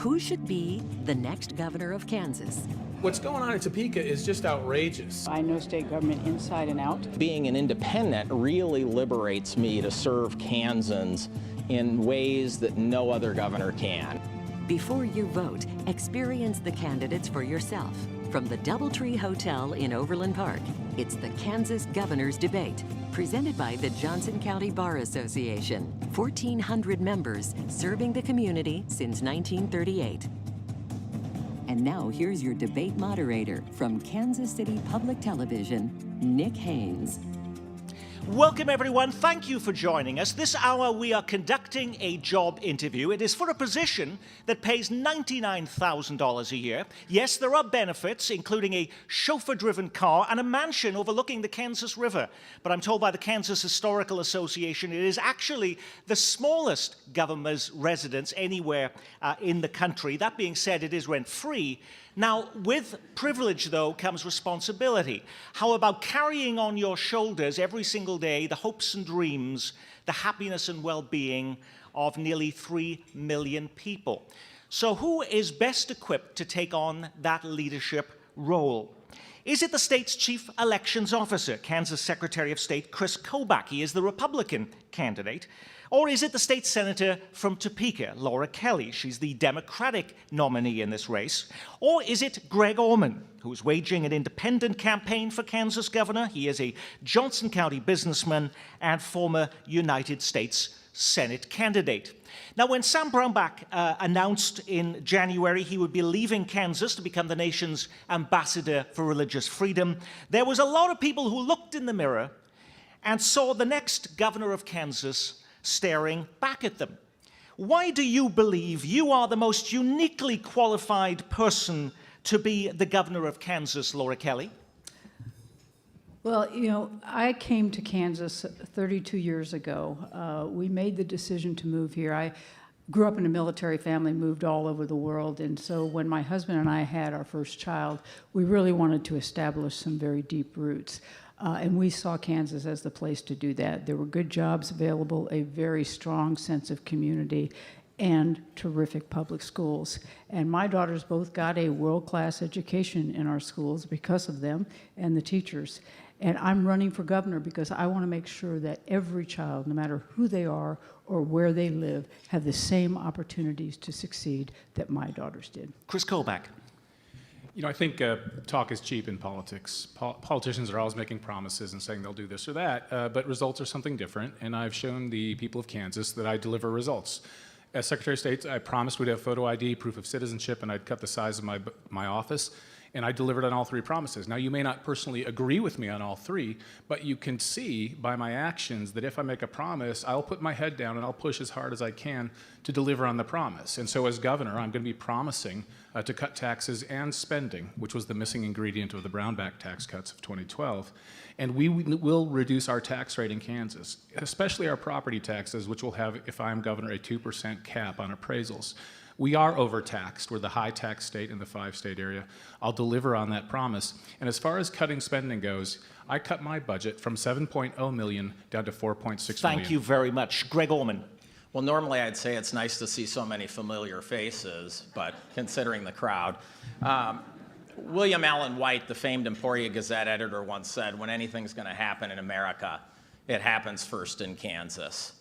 Who should be the next governor of Kansas? What's going on in Topeka is just outrageous. I know state government inside and out. Being an independent really liberates me to serve Kansans in ways that no other governor can. Before you vote, experience the candidates for yourself. From the Doubletree Hotel in Overland Park, it's the Kansas Governor's Debate, presented by the Johnson County Bar Association. 1,400 members serving the community since 1938. And now here's your debate moderator from Kansas City Public Television, Nick Haines. Welcome, everyone. Thank you for joining us. This hour, we are conducting a job interview. It is for a position that pays $99,000 a year. Yes, there are benefits, including a chauffeur-driven car and a mansion overlooking the Kansas River. But I'm told by the Kansas Historical Association it is actually the smallest governor's residence anywhere in the country. That being said, it is rent-free. Now, with privilege, though, comes responsibility. How about carrying on your shoulders every single day the hopes and dreams, the happiness and well-being of nearly 3 million people? So who is best equipped to take on that leadership role? Is it the state's chief elections officer, Kansas Secretary of State Kris Kobach? He is the Republican candidate. Or is it the state senator from Topeka, Laura Kelly? She's the Democratic nominee in this race. Or is it Greg Orman, who's waging an independent campaign for Kansas governor? He is a Johnson County businessman and former United States Senate candidate. Now, when Sam Brownback announced in January he would be leaving Kansas to become the nation's ambassador for religious freedom, there was a lot of people who looked in the mirror and saw the next governor of Kansas staring back at them. Why do you believe you are the most uniquely qualified person to be the governor of Kansas, Laura Kelly? Well, you know, I came to Kansas 32 years ago. We made the decision to move here. I grew up in a military family, moved all over the world, and so when my husband and I had our first child, we really wanted to establish some very deep roots. And we saw Kansas as the place to do that. There were good jobs available, a very strong sense of community, and terrific public schools. And my daughters both got a world-class education in our schools because of them and the teachers. And I'm running for governor because I want to make sure that every child, no matter who they are or where they live, have the same opportunities to succeed that my daughters did. Kris Kobach. You know, I think talk is cheap in politics. Politicians are always making promises and saying they'll do this or that, but results are something different, and I've shown the people of Kansas that I deliver results. As Secretary of State, I promised we'd have photo ID, proof of citizenship, and I'd cut the size of my office, and I delivered on all three promises. Now, you may not personally agree with me on all three, but you can see by my actions that if I make a promise, I'll put my head down and I'll push as hard as I can to deliver on the promise. And so as governor, I'm going to be promising to cut taxes and spending, which was the missing ingredient of the Brownback tax cuts of 2012. And we will reduce our tax rate in Kansas, especially our property taxes, which will have, if I'm governor, a 2% cap on appraisals. We are overtaxed. We're the high tax state in the 5-state area. I'll deliver on that promise. And as far as cutting spending goes, I cut my budget from $7.0 million down to $4.6 million. Thank you very much. Greg Orman. Well, normally I'd say it's nice to see so many familiar faces, but considering the crowd. William Allen White, the famed Emporia Gazette editor, once said, when anything's going to happen in America, it happens first in Kansas.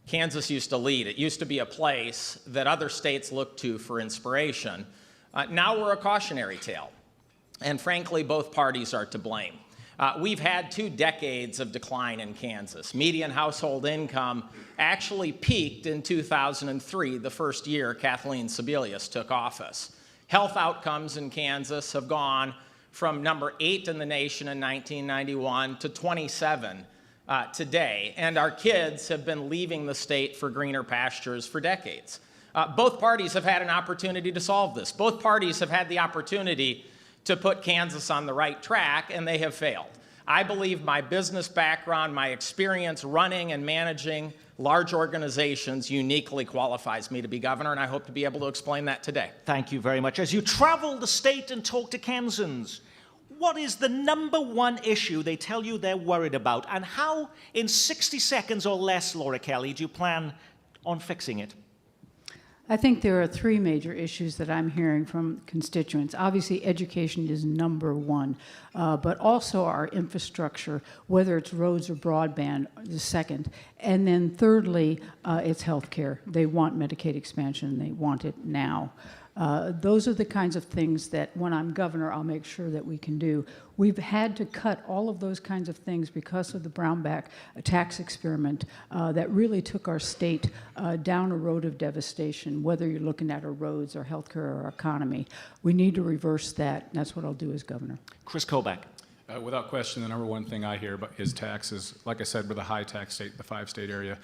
Kansas used to lead. It used to be a place that other states looked to for inspiration. Now we're a cautionary tale. And frankly, both parties are to blame. We've had 2 decades of decline in Kansas. Median household income actually peaked in 2003, the first year Kathleen Sebelius took office. Health outcomes in Kansas have gone from number 8 in the nation in 1991 to 27 today, and our kids have been leaving the state for greener pastures for decades. Both parties have had an opportunity to solve this. Both parties have had the opportunity to put Kansas on the right track, and they have failed. I believe my business background, my experience running and managing large organizations uniquely qualifies me to be governor, and I hope to be able to explain that today. Thank you very much. As you travel the state and talk to Kansans, what is the #1 issue they tell you they're worried about, and how, in 60 seconds or less, Laura Kelly, do you plan on fixing it? I think there are three major issues that I'm hearing from constituents. Obviously, education is number one, but also our infrastructure, whether it's roads or broadband, the second. And then thirdly, it's healthcare. They want Medicaid expansion. They want it now. Those are the kinds of things that when I'm governor, I'll make sure that we can do. We've had to cut all of those kinds of things because of the Brownback tax experiment that really took our state down a road of devastation, whether you're looking at our roads, our healthcare, or our economy. We need to reverse that. That's what I'll do as governor. Kris Kobach. Without question, the number one thing I hear is taxes. Like I said, we're the high tax state, the 5-state area.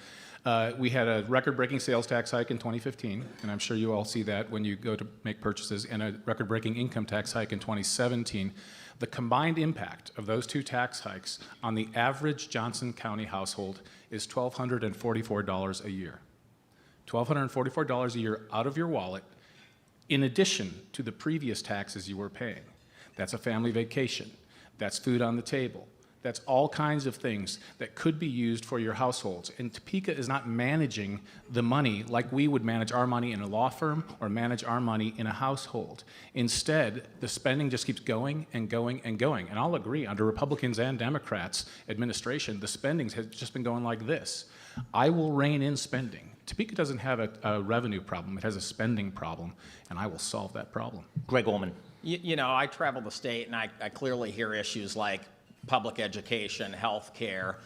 We had a record-breaking sales tax hike in 2015, and I'm sure you all see that when you go to make purchases, and a record-breaking income tax hike in 2017. The combined impact of those two tax hikes on the average Johnson County household is $1,244 a year. $1,244 a year out of your wallet, in addition to the previous taxes you were paying. That's a family vacation. That's food on the table. That's all kinds of things that could be used for your households. And Topeka is not managing the money like we would manage our money in a law firm or manage our money in a household. Instead, the spending just keeps going and going and going. And I'll agree, under Republicans and Democrats administration, the spending has just been going like this. I will rein in spending. Topeka doesn't have a revenue problem. It has a spending problem, and I will solve that problem. Greg Orman. You know, I travel the state, and I clearly hear issues like public education, health care.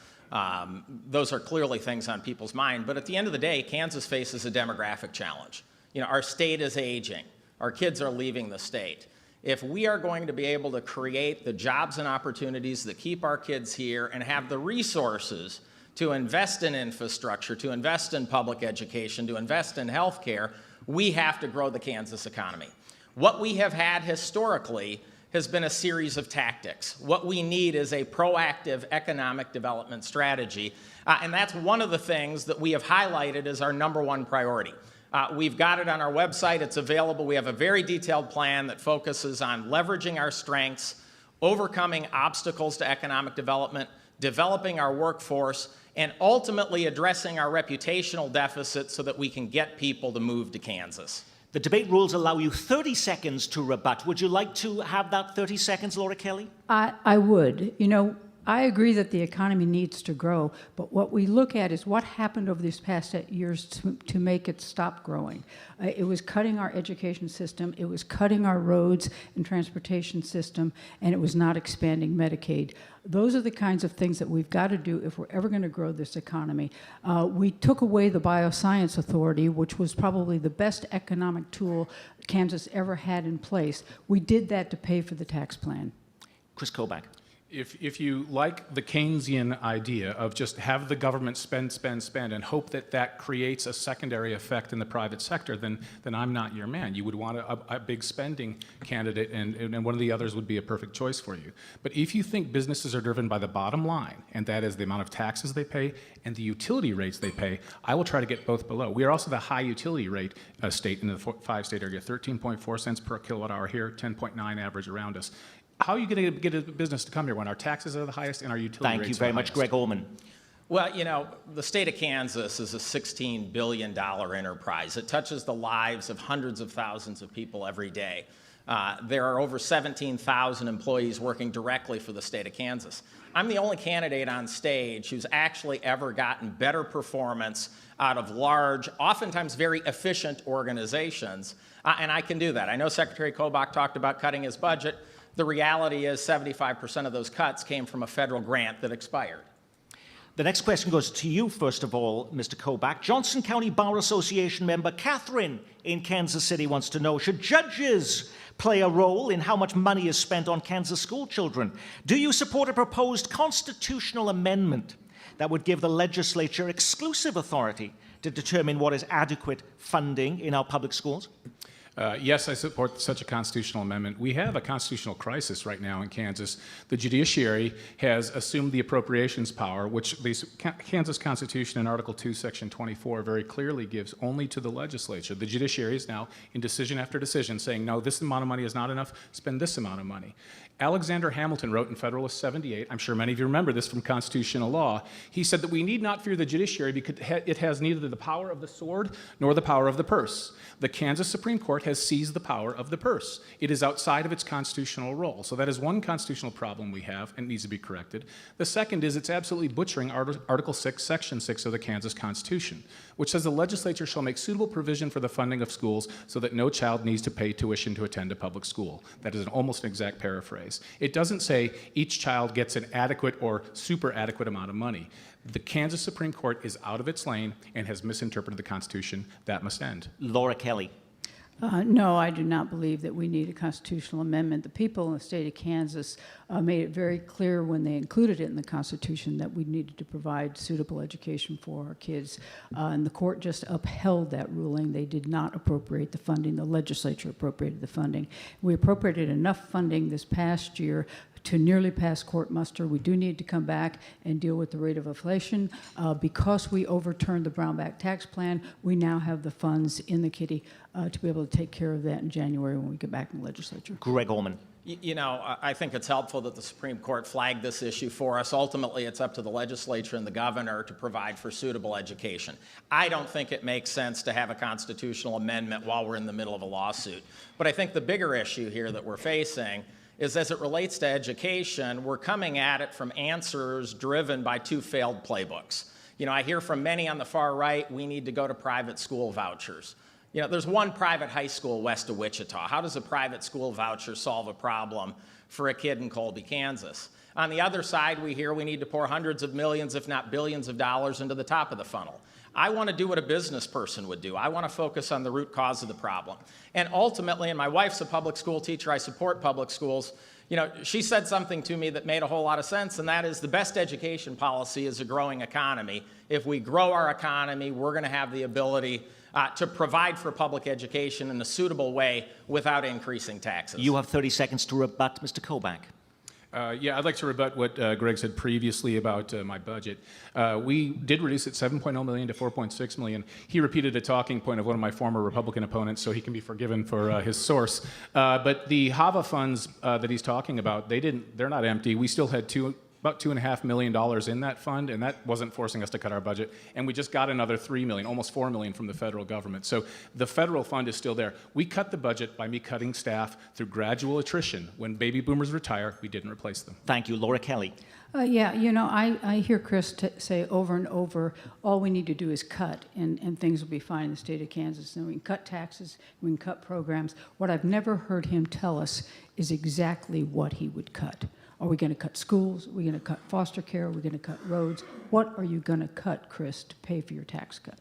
Those are clearly things on people's mind. But at the end of the day, Kansas faces a demographic challenge. You know, our state is aging. Our kids are leaving the state. If we are going to be able to create the jobs and opportunities that keep our kids here and have the resources to invest in infrastructure, to invest in public education, to invest in health care, we have to grow the Kansas economy. What we have had historically has been a series of tactics. What we need is a proactive economic development strategy, and that's one of the things that we have highlighted as our number one priority. We've got it on our website. It's available. We have a very detailed plan that focuses on leveraging our strengths, overcoming obstacles to economic development, developing our workforce, and ultimately addressing our reputational deficit so that we can get people to move to Kansas. The debate rules allow you 30 seconds to rebut. Would you like to have that 30 seconds, Laura Kelly? I would. You know, I agree that the economy needs to grow, but what we look at is what happened over these past 8 years to make it stop growing. It was cutting our education system, it was cutting our roads and transportation system, and it was not expanding Medicaid. Those are the kinds of things that we've got to do if we're ever going to grow this economy. We took away the Bioscience Authority, which was probably the best economic tool Kansas ever had in place. We did that to pay for the tax plan. Kris Kobach. If you like the Keynesian idea of just have the government spend, spend, spend, and hope that that creates a secondary effect in the private sector, then I'm not your man. You would want a big spending candidate, and one of the others would be a perfect choice for you. But if you think businesses are driven by the bottom line, and that is the amount of taxes they pay and the utility rates they pay, I will try to get both below. We are also the high utility rate state in the 5-state area, 13.4 cents per kilowatt hour here, 10.9 average around us. How are you going to get a business to come here when our taxes are the highest and our utility rates are the highest? Thank you very much, Greg Orman. Well, you know, the state of Kansas is a $16 billion enterprise. It touches the lives of hundreds of thousands of people every day. There are over 17,000 employees working directly for the state of Kansas. I'm the only candidate on stage who's actually ever gotten better performance out of large, oftentimes very efficient organizations, and I can do that. I know Secretary Kobach talked about cutting his budget. The reality is 75% of those cuts came from a federal grant that expired. The next question goes to you, first of all, Mr. Kobach. Johnson County Bar Association member Catherine in Kansas City wants to know, should judges play a role in how much money is spent on Kansas school children? Do you support a proposed constitutional amendment that would give the legislature exclusive authority to determine what is adequate funding in our public schools? Yes, I support such a constitutional amendment. We have a constitutional crisis right now in Kansas. The judiciary has assumed the appropriations power, which the Kansas Constitution in Article 2, Section 24 very clearly gives only to the legislature. The judiciary is now in decision after decision saying, no, this amount of money is not enough, spend this amount of money. Alexander Hamilton wrote in Federalist 78, I'm sure many of you remember this from constitutional law, he said that we need not fear the judiciary because it has neither the power of the sword nor the power of the purse. The Kansas Supreme Court has seized the power of the purse. It is outside of its constitutional role. So that is one constitutional problem we have and needs to be corrected. The second is it's absolutely butchering Article 6, Section 6 of the Kansas Constitution, which says the legislature shall make suitable provision for the funding of schools so that no child needs to pay tuition to attend a public school. That is almost an exact paraphrase. It doesn't say each child gets an adequate or super adequate amount of money. The Kansas Supreme Court is out of its lane and has misinterpreted the Constitution. That must end. Laura Kelly. No, I do not believe that we need a constitutional amendment. The people in the state of Kansas made it very clear when they included it in the Constitution that we needed to provide suitable education for our kids. And the court just upheld that ruling. They did not appropriate the funding. The legislature appropriated the funding. We appropriated enough funding this past year to nearly pass court muster. We do need to come back and deal with the rate of inflation. Because we overturned the Brownback tax plan, we now have the funds in the kitty to be able to take care of that in January when we get back in the legislature. Greg Orman. You know, I think it's helpful that the Supreme Court flagged this issue for us. Ultimately, it's up to the legislature and the governor to provide for suitable education. I don't think it makes sense to have a constitutional amendment while we're in the middle of a lawsuit. But I think the bigger issue here that we're facing is as it relates to education, we're coming at it from answers driven by two failed playbooks. You know, I hear from many on the far right, we need to go to private school vouchers. You know, there's one private high school west of Wichita. How does a private school voucher solve a problem for a kid in Colby, Kansas? On the other side, we hear we need to pour hundreds of millions, if not billions of dollars into the top of the funnel. I want to do what a business person would do. I want to focus on the root cause of the problem. And ultimately, and my wife's a public school teacher, I support public schools. You know, she said something to me that made a whole lot of sense, and that is the best education policy is a growing economy. If we grow our economy, we're going to have the ability to provide for public education in a suitable way without increasing taxes. You have 30 seconds to rebut Mr. Kobach. Yeah, I'd like to rebut what Greg said previously about my budget. We did reduce it $7.0 million to $4.6 million. He repeated a talking point of one of my former Republican opponents, so he can be forgiven for his source. But the HAVA funds that he's talking about, they're not empty. We still had about $2.5 million in that fund, and that wasn't forcing us to cut our budget. And we just got another $3 million, almost $4 million from the federal government. So the federal fund is still there. We cut the budget by me cutting staff through gradual attrition. When baby boomers retire, we didn't replace them. Thank you. Laura Kelly. Yeah, you know, I hear Kris say over and over, all we need to do is cut, and things will be fine in the state of Kansas. And we can cut taxes, we can cut programs. What I've never heard him tell us is exactly what he would cut. Are we going to cut schools? Are we going to cut foster care? Are we going to cut roads? What are you going to cut, Kris, to pay for your tax cut?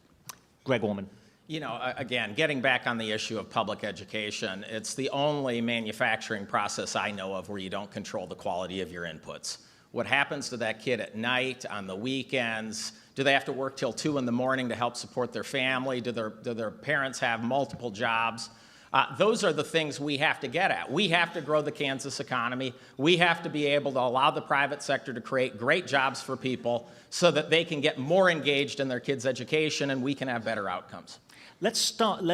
Greg Orman. You know, again, getting back on the issue of public education, it's the only manufacturing process I know of where you don't control the quality of your inputs. What happens to that kid at night, on the weekends? Do they have to work till 2 in the morning to help support their family? Do their parents have multiple jobs? Those are the things we have to get at. We have to grow the Kansas economy. We have to be able to allow the private sector to create great jobs for people so that they can get more engaged in their kids' education and we can have better outcomes. Let's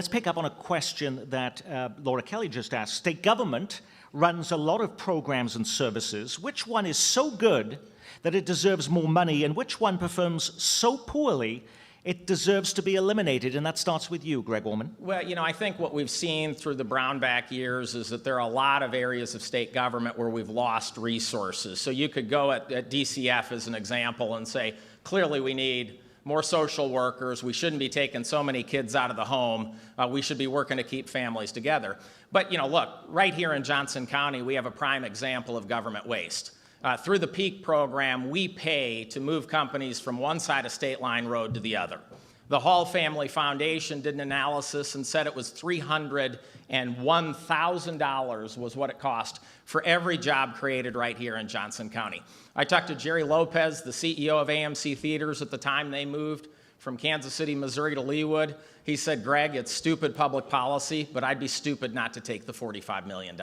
pick up on a question that Laura Kelly just asked. State government runs a lot of programs and services. Which one is so good that it deserves more money, and which one performs so poorly it deserves to be eliminated? And that starts with you, Greg Orman. Well, you know, I think what we've seen through the Brownback years is that there are a lot of areas of state government where we've lost resources. So you could go at DCF as an example and say, clearly we need more social workers. We shouldn't be taking so many kids out of the home. We should be working to keep families together. But, you know, look, right here in Johnson County, we have a prime example of government waste. Through the PEAK program, we pay to move companies from one side of State Line Road to the other. The Hall Family Foundation did an analysis and said it was $301,000 was what it cost for every job created right here in Johnson County. I talked to Jerry Lopez, the CEO of AMC Theaters at the time they moved From Kansas City, Missouri to Leawood, he said, Greg, it's stupid public policy, but I'd be stupid not to take the $45 million.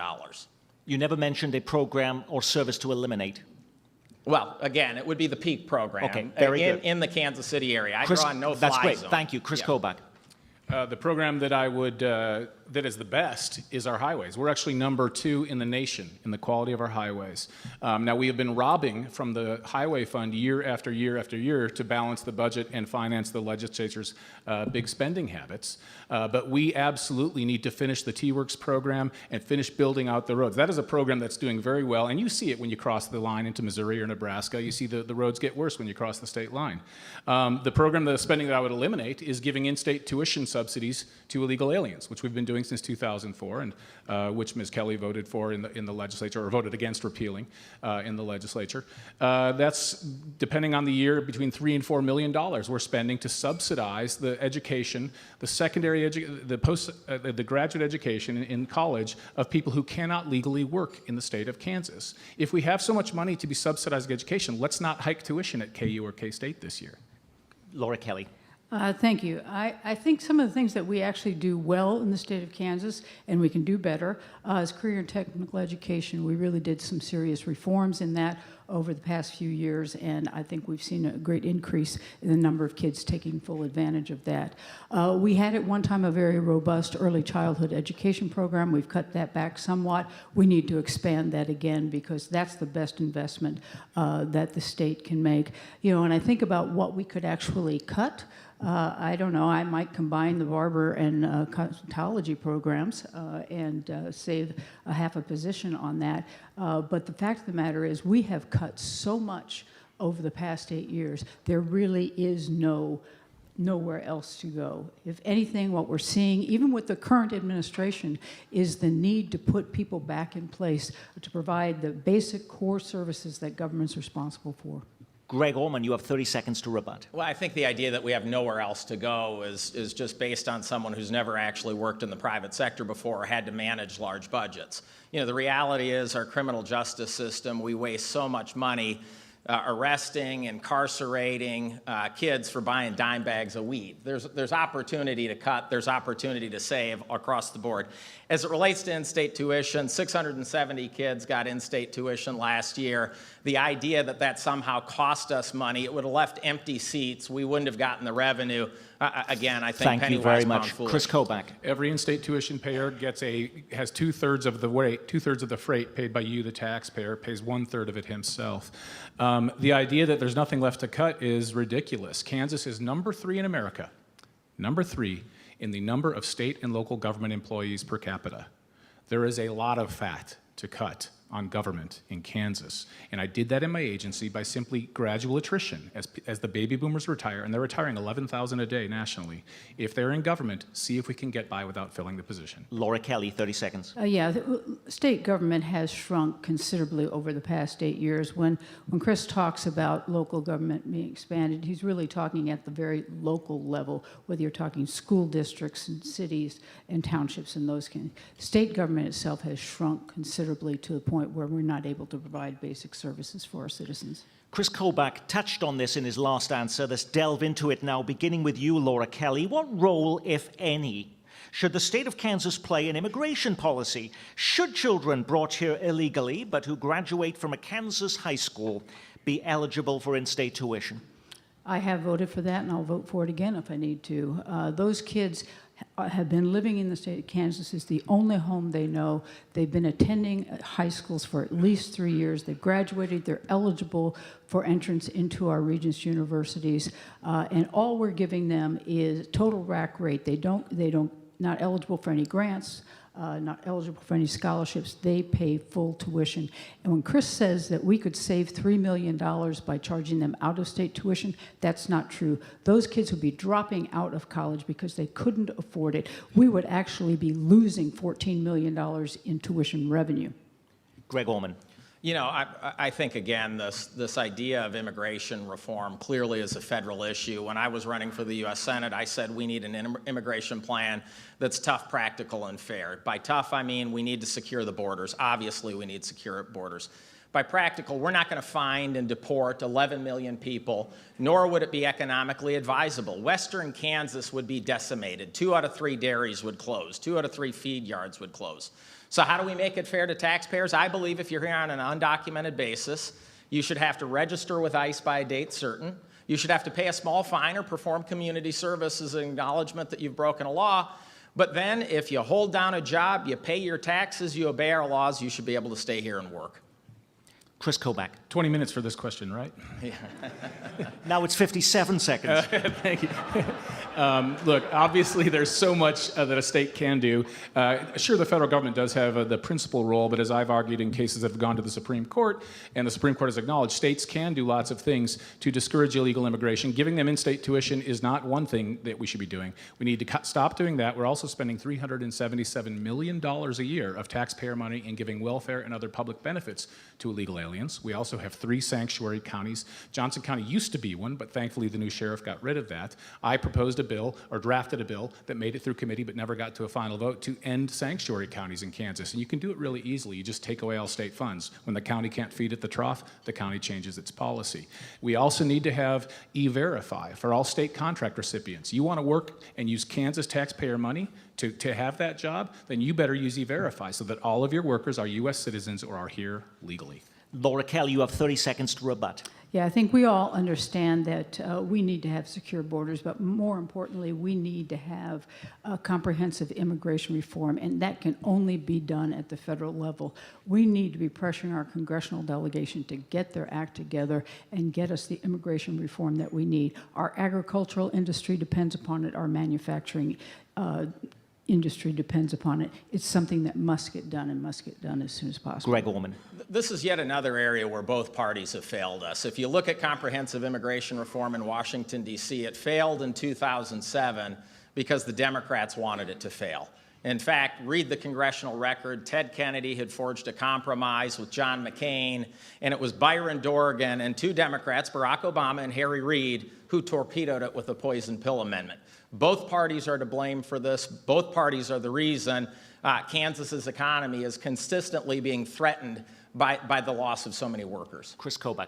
You never mentioned a program or service to eliminate. Well, again, it would be the PEAK program. Okay, very good. In the Kansas City area. I Chris, draw a no-fly that's great. zone. Thank you. Kris Kobach. The program that I would, that is the best is our highways. We're actually number 2 in the nation in the quality of our highways. Now, we have been robbing from the highway fund year after year after year to balance the budget and finance the legislature's big spending habits. But we absolutely need to finish the T-Works program and finish building out the roads. That is a program that's doing very well, and you see it when you cross the line into Missouri or Nebraska. You see the roads get worse when you cross the state line. The program, the spending that I would eliminate is giving in-state tuition subsidies to illegal aliens, which we've been doing since 2004, and which Ms. Kelly voted for in the legislature, or voted against repealing in the legislature. That's, depending on the year, between $3 and $4 million we're spending to subsidize the education, the secondary, the graduate education in college of people who cannot legally work in the state of Kansas. If we have so much money to be subsidizing education, let's not hike tuition at KU or K-State this year. Laura Kelly. Thank you. I think some of the things that we actually do well in the state of Kansas, and we can do better, is career and technical education. We really did some serious reforms in that over the past few years, and I think we've seen a great increase in the number of kids taking full advantage of that. We had at one time a very robust early childhood education program. We've cut that back somewhat. We need to expand that again because that's the best investment that the state can make. You know, and I think about what we could actually cut. I don't know, I might combine the barber and cosmetology programs and save a half a position on that. But the fact of the matter is we have cut so much over the past 8 years. There really is nowhere else to go. If anything, what we're seeing, even with the current administration, is the need to put people back in place to provide the basic core services that government's responsible for. Greg Orman, you have 30 seconds to rebut. Well, I think the idea that we have nowhere else to go is just based on someone who's never actually worked in the private sector before or had to manage large budgets. You know, the reality is our criminal justice system, we waste so much money arresting, incarcerating kids for buying dime bags of weed. There's opportunity to cut, there's opportunity to save across the board. As it relates to in-state tuition, 670 kids got in-state tuition last year. The idea that that somehow cost us money, it would have left empty seats, we wouldn't have gotten the revenue. Again, I think Thank you very much. foolish. Kris Kobach. Every in-state tuition payer has 2/3 of the weight, 2/3 of the freight paid by you, the taxpayer, pays 1/3 of it himself. The idea that there's nothing left to cut is ridiculous. Kansas is number 3 in America, number 3 in the number of state and local government employees per capita. There is a lot of fat to cut on government in Kansas. And I did that in my agency by simply gradual attrition. As the baby boomers retire, and they're retiring 11,000 a day nationally, if they're in government, see if we can get by without filling the position. Laura Kelly, 30 seconds. Yeah, the state government has shrunk considerably over the past 8 years. When Kris talks about local government being expanded, he's really talking at the very local level, whether you're talking school districts and cities and townships and those kinds. State government itself has shrunk considerably to the point where we're not able to provide basic services for our citizens. Kris Kobach touched on this in his last answer. Let's delve into it now, beginning with you, Laura Kelly. What role, if any, should the state of Kansas play in immigration policy? Should children brought here illegally but who graduate from a Kansas high school be eligible for in-state tuition? I have voted for that, and I'll vote for it again if I need to. Those kids have been living in the state of Kansas. It's the only home they know. They've been attending high schools for at least 3 years. They've graduated. They're eligible for entrance into our Regents universities. And all we're giving them is total rack rate. They don't not eligible for any grants, not eligible for any scholarships. They pay full tuition. And when Kris says that we could save $3 million by charging them out-of-state tuition, that's not true. Those kids would be dropping out of college because they couldn't afford it. We would actually be losing $14 million in tuition revenue. Greg Orman. You know, I think, again, this idea of immigration reform clearly is a federal issue. When I was running for the U.S. Senate, I said we need an immigration plan that's tough, practical, and fair. By tough, I mean we need to secure the borders. Obviously, we need secure borders. By practical, we're not going to find and deport 11 million people, nor would it be economically advisable. Western Kansas would be decimated. 2 out of 3 dairies would close. 2 out of 3 feed yards would close. So how do we make it fair to taxpayers? I believe if you're here on an undocumented basis, you should have to register with ICE by a date certain. You should have to pay a small fine or perform community service as an acknowledgement that you've broken a law. But then if you hold down a job, you pay your taxes, you obey our laws, you should be able to stay here and work. Kris Kobach. 20 minutes for this question, right? Now it's 57 seconds. Thank you. Look, obviously there's so much that a state can do. Sure, the federal government does have the principal role, but as I've argued in cases that have gone to the Supreme Court, and the Supreme Court has acknowledged, states can do lots of things to discourage illegal immigration. Giving them in-state tuition is not one thing that we should be doing. We need to stop doing that. We're also spending $377 million a year of taxpayer money and giving welfare and other public benefits to illegal aliens. We also have 3 sanctuary counties. Johnson County used to be one, but thankfully the new sheriff got rid of that. I proposed a bill, or drafted a bill, that made it through committee but never got to a final vote to end sanctuary counties in Kansas. And you can do it really easily. You just take away all state funds. When the county can't feed at the trough, the county changes its policy. We also need to have E-Verify for all state contract recipients. You want to work and use Kansas taxpayer money to have that job, then you better use E-Verify so that all of your workers are U.S. citizens or are here legally. Laura Kelly, you have 30 seconds to rebut. Yeah, I think we all understand that we need to have secure borders, but more importantly, we need to have comprehensive immigration reform, and that can only be done at the federal level. We need to be pressuring our congressional delegation to get their act together and get us the immigration reform that we need. Our agricultural industry depends upon it, our manufacturing industry depends upon it. It's something that must get done and must get done as soon as possible. Greg Orman. This is yet another area where both parties have failed us. If you look at comprehensive immigration reform in Washington, D.C., it failed in 2007 because the Democrats wanted it to fail. In fact, read the congressional record. Ted Kennedy had forged a compromise with John McCain, and it was Byron Dorgan and 2 Democrats, Barack Obama and Harry Reid, who torpedoed it with a poison pill amendment. Both parties are to blame for this. Both parties are the reason Kansas's economy is consistently being threatened by the loss of so many workers. Kris Kobach.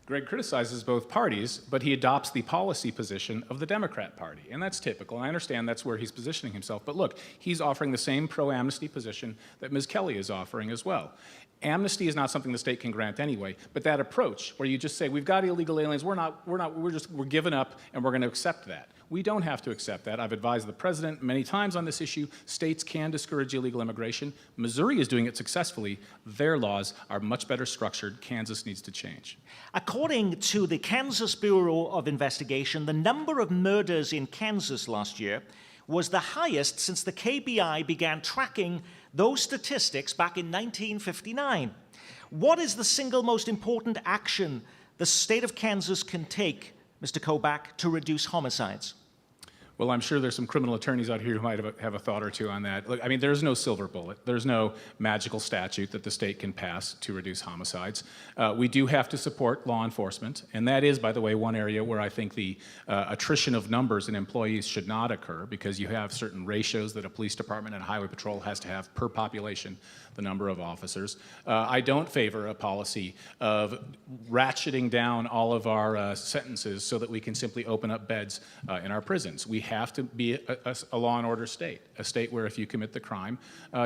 Greg criticizes both parties, but he adopts the policy position of the Democrat Party, and that's typical. I understand that's where he's positioning himself, but look, he's offering the same pro-amnesty position that Ms. Kelly is offering as well. Amnesty is not something the state can grant anyway, but that approach where you just say, we've got illegal aliens, we're giving up and we're going to accept that. We don't have to accept that. I've advised the president many times on this issue. States can discourage illegal immigration. Missouri is doing it successfully. Their laws are much better structured. Kansas needs to change. According to the Kansas Bureau of Investigation, the number of murders in Kansas last year was the highest since the KBI began tracking those statistics back in 1959. What is the single most important action the state of Kansas can take, Mr. Kobach, to reduce homicides? Well, I'm sure there's some criminal attorneys out here who might have a thought or two on that. Look, I mean, there's no silver bullet. There's no magical statute that the state can pass to reduce homicides. We do have to support law enforcement, and that is, by the way, one area where I think the attrition of numbers in employees should not occur, because you have certain ratios that a police department and a highway patrol has to have per population, the number of officers. I don't favor a policy of ratcheting down all of our sentences so that we can simply open up beds in our prisons. We have to be a law and order state, a state where if you commit the crime,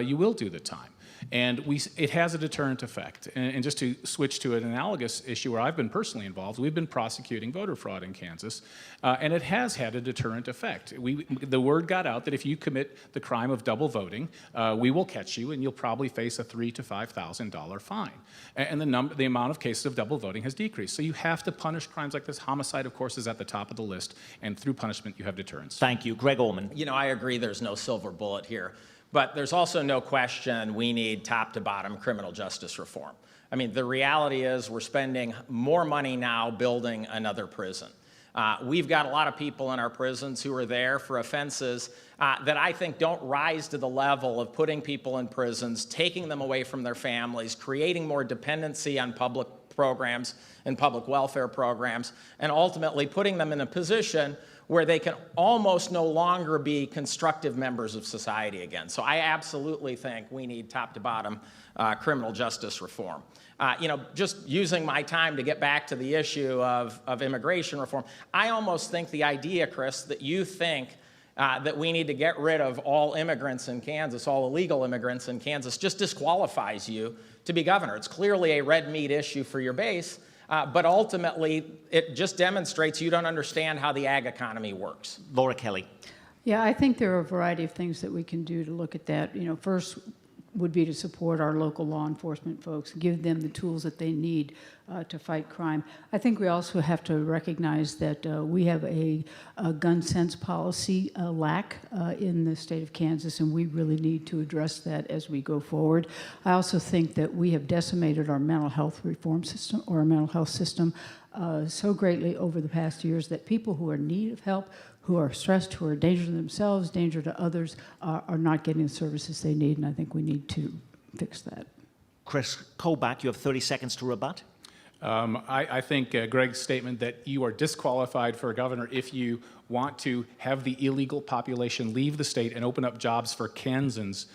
you will do the time. And it has a deterrent effect. And just to switch to an analogous issue where I've been personally involved, we've been prosecuting voter fraud in Kansas, and it has had a deterrent effect. The word got out that if you commit the crime of double voting, we will catch you and you'll probably face a $3,000 to $5,000 fine. And the amount of cases of double voting has decreased. So you have to punish crimes like this. Homicide, of course, is at the top of the list, and through punishment you have deterrence. Thank you. Greg Orman. You know, I agree there's no silver bullet here. But there's also no question we need top-to-bottom criminal justice reform. I mean, the reality is we're spending more money now building another prison. We've got a lot of people in our prisons who are there for offenses that I think don't rise to the level of putting people in prisons, taking them away from their families, creating more dependency on public programs and public welfare programs, and ultimately putting them in a position where they can almost no longer be constructive members of society again. So I absolutely think we need top to bottom criminal justice reform. Just using my time to get back to the issue of immigration reform, I almost think the idea, Kris, that you think that we need to get rid of all immigrants in Kansas, all illegal immigrants in Kansas, just disqualifies you to be governor. It's clearly a red meat issue for your base, but ultimately it just demonstrates you don't understand how the ag economy works. Laura Kelly. Yeah, I think there are a variety of things that we can do to look at that. First would be to support our local law enforcement folks, give them the tools that they need to fight crime. I think we also have to recognize that we have a gun sense policy lack in the state of Kansas, and we really need to address that as we go forward. I also think that we have decimated our mental health reform system, or our mental health system, so greatly over the past years that people who are in need of help, who are stressed, who are a danger to themselves, danger to others, are not getting the services they need, and I think we need to fix that. Kris Kobach, you have 30 seconds to rebut. I think Greg's statement that you are disqualified for a governor if you want to have the illegal population leave the state and open up jobs for Kansans,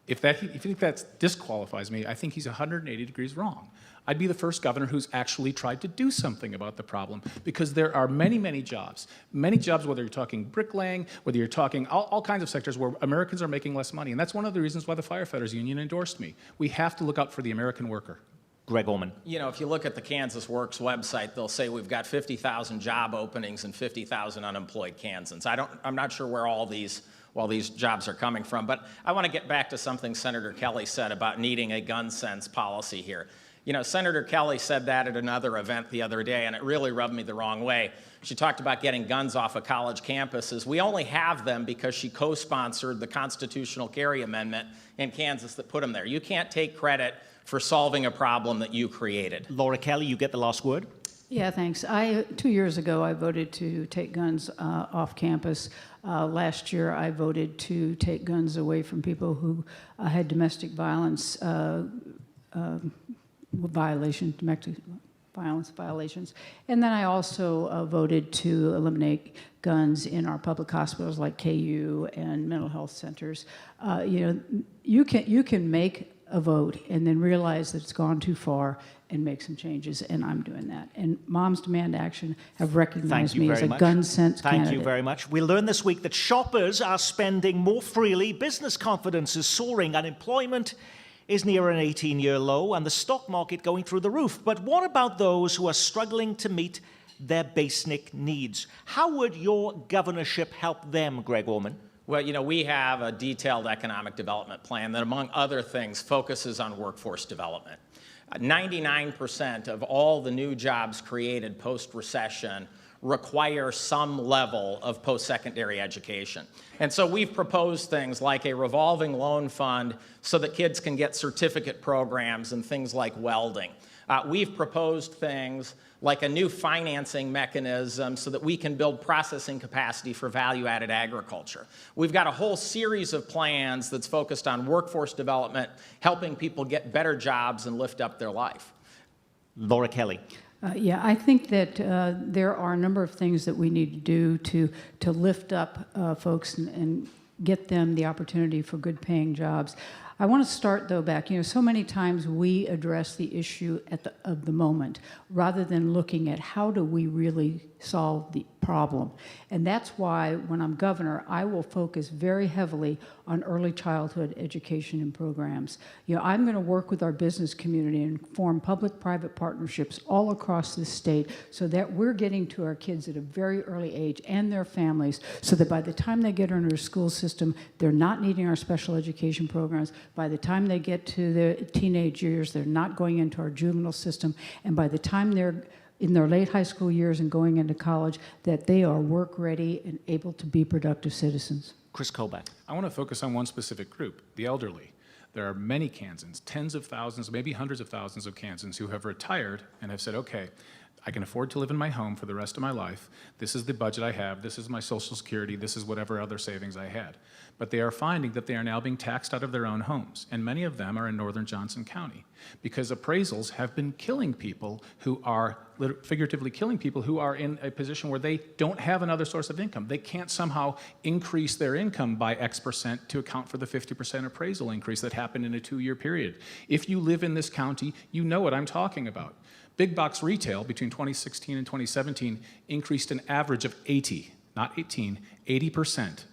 if you think that disqualifies me, I think he's 180 degrees wrong. I'd be the first governor who's actually tried to do something about the problem, because there are many, many jobs, whether you're talking bricklaying, whether you're talking all kinds of sectors where Americans are making less money. And that's one of the reasons why the firefighters union endorsed me. We have to look out for the American worker. Greg Orman. If you look at the Kansas Works website, they'll say we've got 50,000 job openings and 50,000 unemployed Kansans. I'm not sure where all these jobs are coming from, but I want to get back to something Senator Kelly said about needing a gun sense policy here. Senator Kelly said that at another event the other day, and it really rubbed me the wrong way. She talked about getting guns off of college campuses. We only have them because she co-sponsored the constitutional carry amendment in Kansas that put them there. You can't take credit for solving a problem that you created. Laura Kelly, you get the last word. Yeah, thanks. 2 years ago, I voted to take guns off campus. Last year, I voted to take guns away from people who had domestic violence domestic violence violations. And then I also voted to eliminate guns in our public hospitals like KU and mental health centers. You can make a vote and then realize that it's gone too far and make some changes, and I'm doing that. And Moms Demand Action have recognized me as a gun sense candidate. Thank you very much. We learned this week that shoppers are spending more freely, business confidence is soaring, unemployment is near an 18-year low, and the stock market going through the roof. But what about those who are struggling to meet their basic needs? How would your governorship help them, Greg Orman? Well, we have a detailed economic development plan that, among other things, focuses on workforce development. 99% of all the new jobs created post-recession require some level of post-secondary education. And so we've proposed things like a revolving loan fund so that kids can get certificate programs and things like welding. We've proposed things like a new financing mechanism so that we can build processing capacity for value-added agriculture. We've got a whole series of plans that's focused on workforce development, helping people get better jobs and lift up their life. Laura Kelly. Yeah, I think that there are a number of things that we need to do to lift up folks and get them the opportunity for good-paying jobs. I want to start, though, back. So many times we address the issue of the moment rather than looking at how do we really solve the problem. And that's why, when I'm governor, I will focus very heavily on early childhood education and programs. I'm going to work with our business community and form public-private partnerships all across the state so that we're getting to our kids at a very early age and their families so that by the time they get into our school system, they're not needing our special education programs. By the time they get to their teenage years, they're not going into our juvenile system. And by the time they're in their late high school years and going into college, that they are work-ready and able to be productive citizens. Kris Kobach. I want to focus on one specific group, the elderly. There are many Kansans, tens of thousands, maybe hundreds of thousands of Kansans who have retired and have said, okay, I can afford to live in my home for the rest of my life. This is the budget I have. This is my Social Security. This is whatever other savings I had. But they are finding that they are now being taxed out of their own homes, and many of them are in northern Johnson County, because appraisals have been killing people who are, figuratively killing people who are in a position where they don't have another source of income. They can't somehow increase their income by X% to account for the 50% appraisal increase that happened in a 2-year period. If you live in this county, you know what I'm talking about. Big box retail between 2016 and 2017 increased an average of 80%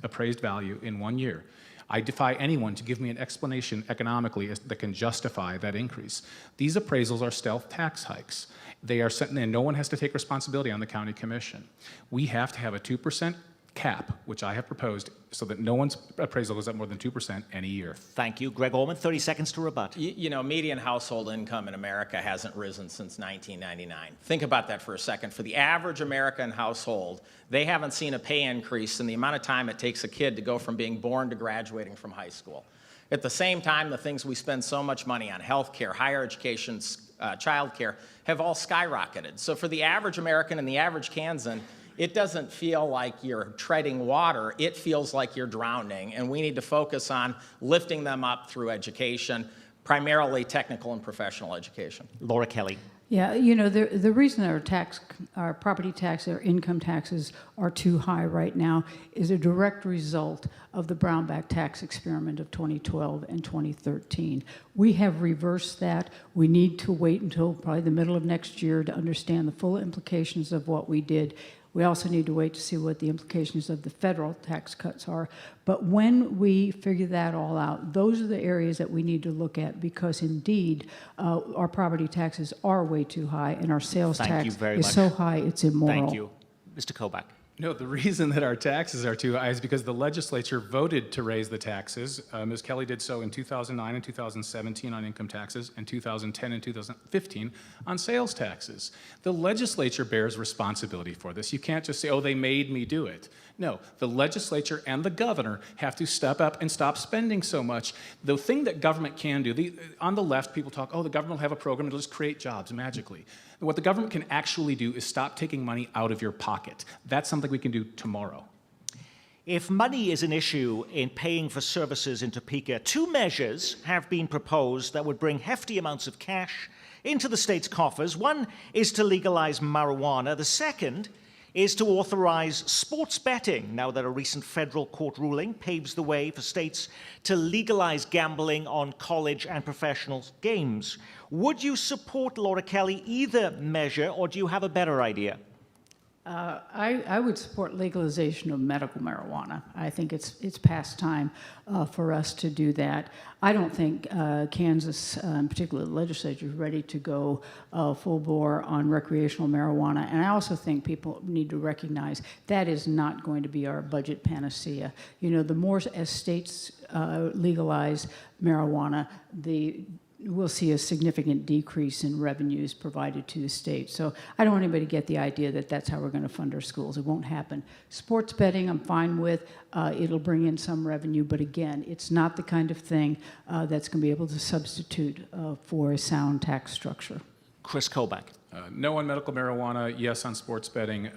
appraised value in 1 year. I defy anyone to give me an explanation economically that can justify that increase. These appraisals are stealth tax hikes. They are set, and no one has to take responsibility on the county commission. We have to have a 2% cap, which I have proposed, so that no one's appraisal goes up more than 2% any year. Thank you. Greg Orman, 30 seconds to rebut. You know, median household income in America hasn't risen since 1999. Think about that for a second. For the average American household, they haven't seen a pay increase in the amount of time it takes a kid to go from being born to graduating from high school. At the same time, the things we spend so much money on, healthcare, higher education, childcare, have all skyrocketed. So for the average American and the average Kansan, it doesn't feel like you're treading water, it feels like you're drowning, and we need to focus on lifting them up through education, primarily technical and professional education. Laura Kelly. Yeah, you know, the reason our property tax, our income taxes are too high right now is a direct result of the Brownback tax experiment of 2012 and 2013. We have reversed that. We need to wait until probably the middle of next year to understand the full implications of what we did. We also need to wait to see what the implications of the federal tax cuts are. But when we figure that all out, those are the areas that we need to look at, because indeed our property taxes are way too high and our sales tax is so high it's immoral. Thank you. Mr. Kobach. No, the reason that our taxes are too high is because the legislature voted to raise the taxes. Ms. Kelly did so in 2009 and 2017 on income taxes, and 2010 and 2015 on sales taxes. The legislature bears responsibility for this. You can't just say, oh, they made me do it. No, the legislature and the governor have to step up and stop spending so much. The thing that government can do, on the left, people talk, oh, the government will have a program, it'll just create jobs magically. And what the government can actually do is stop taking money out of your pocket. That's something we can do tomorrow. If money is an issue in paying for services in Topeka, 2 measures have been proposed that would bring hefty amounts of cash into the state's coffers. One is to legalize marijuana. The second is to authorize sports betting, now that a recent federal court ruling paves the way for states to legalize gambling on college and professional games. Would you support, Laura Kelly, either measure, or do you have a better idea? I would support legalization of medical marijuana. I think it's past time for us to do that. I don't think Kansas, in particular the legislature, is ready to go full bore on recreational marijuana. And I also think people need to recognize that is not going to be our budget panacea. You know, the more as states legalize marijuana, we'll see a significant decrease in revenues provided to the state. So I don't want anybody to get the idea that that's how we're going to fund our schools. It won't happen. Sports betting, I'm fine with. It'll bring in some revenue, but again, it's not the kind of thing that's going to be able to substitute for a sound tax structure. Kris Kobach. No on medical marijuana, yes on sports betting.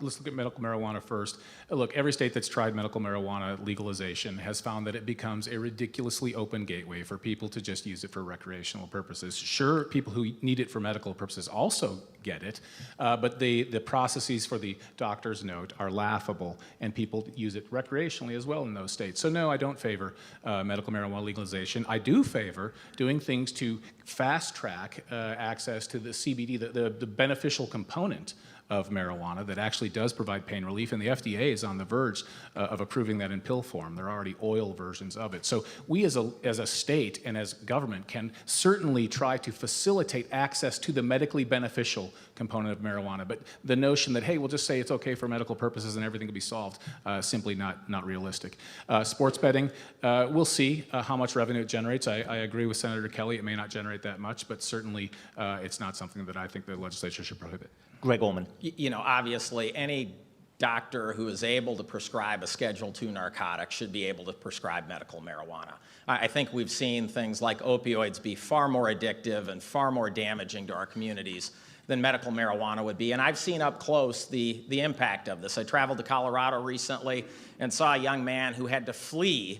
Let's look at medical marijuana first. Look, every state that's tried medical marijuana legalization has found that it becomes a ridiculously open gateway for people to just use it for recreational purposes. Sure, people who need it for medical purposes also get it, but the processes for the doctor's note are laughable, and people use it recreationally as well in those states. So no, I don't favor medical marijuana legalization. I do favor doing things to fast track access to the CBD, the beneficial component of marijuana that actually does provide pain relief, and the FDA is on the verge of approving that in pill form. There are already oil versions of it. So we as a state and as government can certainly try to facilitate access to the medically beneficial component of marijuana, but the notion that, hey, we'll just say it's okay for medical purposes and everything can be solved, simply not realistic. Sports betting, we'll see how much revenue it generates. I agree with Senator Kelly, it may not generate that much, but certainly it's not something that I think the legislature should prohibit. Greg Orman. You know, obviously, any doctor who is able to prescribe a Schedule II narcotic should be able to prescribe medical marijuana. I think we've seen things like opioids be far more addictive and far more damaging to our communities than medical marijuana would be. And I've seen up close the impact of this. I traveled to Colorado recently and saw a young man who had to flee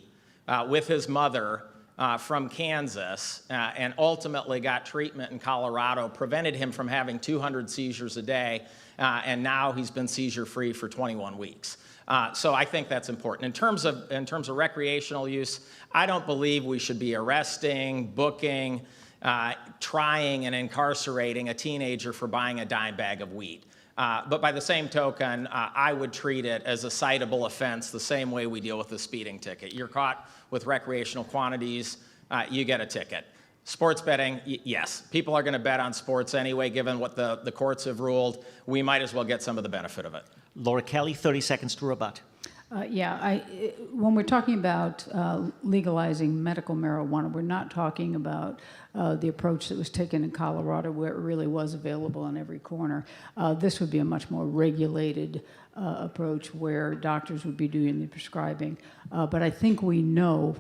with his mother from Kansas and ultimately got treatment in Colorado, prevented him from having 200 seizures a day, and now he's been seizure-free for 21 weeks. So I think that's important. In terms of recreational use, I don't believe we should be arresting, booking, trying and incarcerating a teenager for buying a dime bag of weed. But by the same token, I would treat it as a citable offense the same way we deal with the speeding ticket. You're caught with recreational quantities, you get a ticket. Sports betting, yes. People are going to bet on sports anyway, given what the courts have ruled. We might as well get some of the benefit of it. Laura Kelly, 30 seconds to rebut. When we're talking about legalizing medical marijuana, we're not talking about the approach that was taken in Colorado, where it really was available on every corner. This would be a much more regulated approach where doctors would be doing the prescribing. But I think we know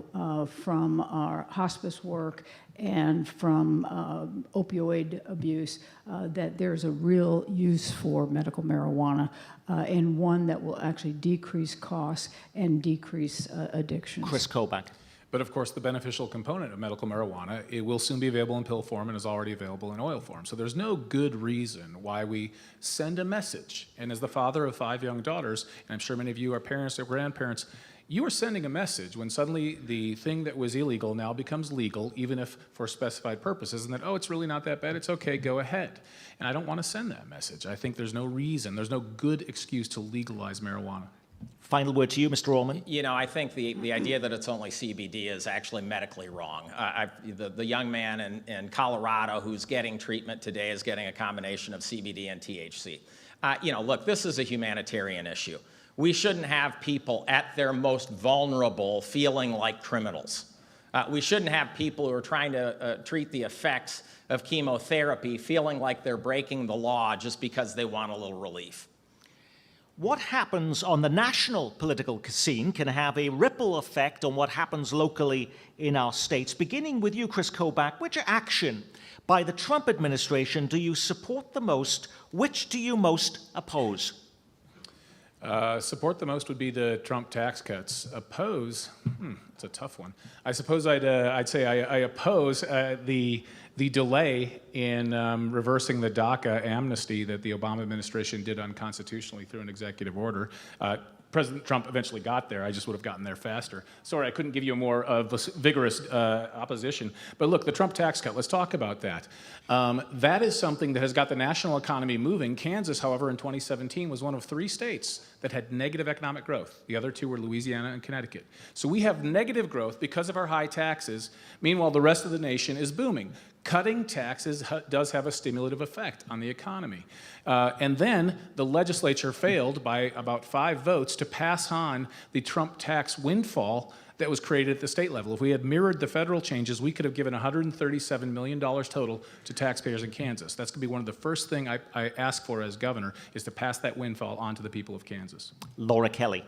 from our hospice work and from opioid abuse that there's a real use for medical marijuana and one that will actually decrease costs and decrease addictions. Kris Kobach. But of course, the beneficial component of medical marijuana, it will soon be available in pill form and is already available in oil form. So there's no good reason why we send a message. And as the father of 5 young daughters, and I'm sure many of you are parents or grandparents, you are sending a message when suddenly the thing that was illegal now becomes legal, even if for specified purposes, and that, oh, it's really not that bad, it's okay, go ahead. And I don't want to send that message. I think there's no reason, there's no good excuse to legalize marijuana. Final word to you, Mr. Orman. You know, I think the idea that it's only CBD is actually medically wrong. The young man in Colorado who's getting treatment today is getting a combination of CBD and THC. Look, this is a humanitarian issue. We shouldn't have people at their most vulnerable feeling like criminals. We shouldn't have people who are trying to treat the effects of chemotherapy feeling like they're breaking the law just because they want a little relief. What happens on the national political scene can have a ripple effect on what happens locally in our states. Beginning with you, Kris Kobach, which action by the Trump administration do you support the most? Which do you most oppose? Support the most would be the Trump tax cuts. Oppose, it's a tough one. I suppose I'd say I oppose the delay in reversing the DACA amnesty that the Obama administration did unconstitutionally through an executive order. President Trump eventually got there. I just would have gotten there faster. Sorry, I couldn't give you a more vigorous opposition. But look, the Trump tax cut, let's talk about that. That is something that has got the national economy moving. Kansas, however, in 2017 was one of 3 states that had negative economic growth. The other 2 were Louisiana and Connecticut. So we have negative growth because of our high taxes. Meanwhile, the rest of the nation is booming. Cutting taxes does have a stimulative effect on the economy. And then the legislature failed by about 5 votes to pass on the Trump tax windfall that was created at the state level. If we had mirrored the federal changes, we could have given $137 million total to taxpayers in Kansas. That's going to be one of the first things I ask for as governor, is to pass that windfall on to the people of Kansas. Laura Kelly.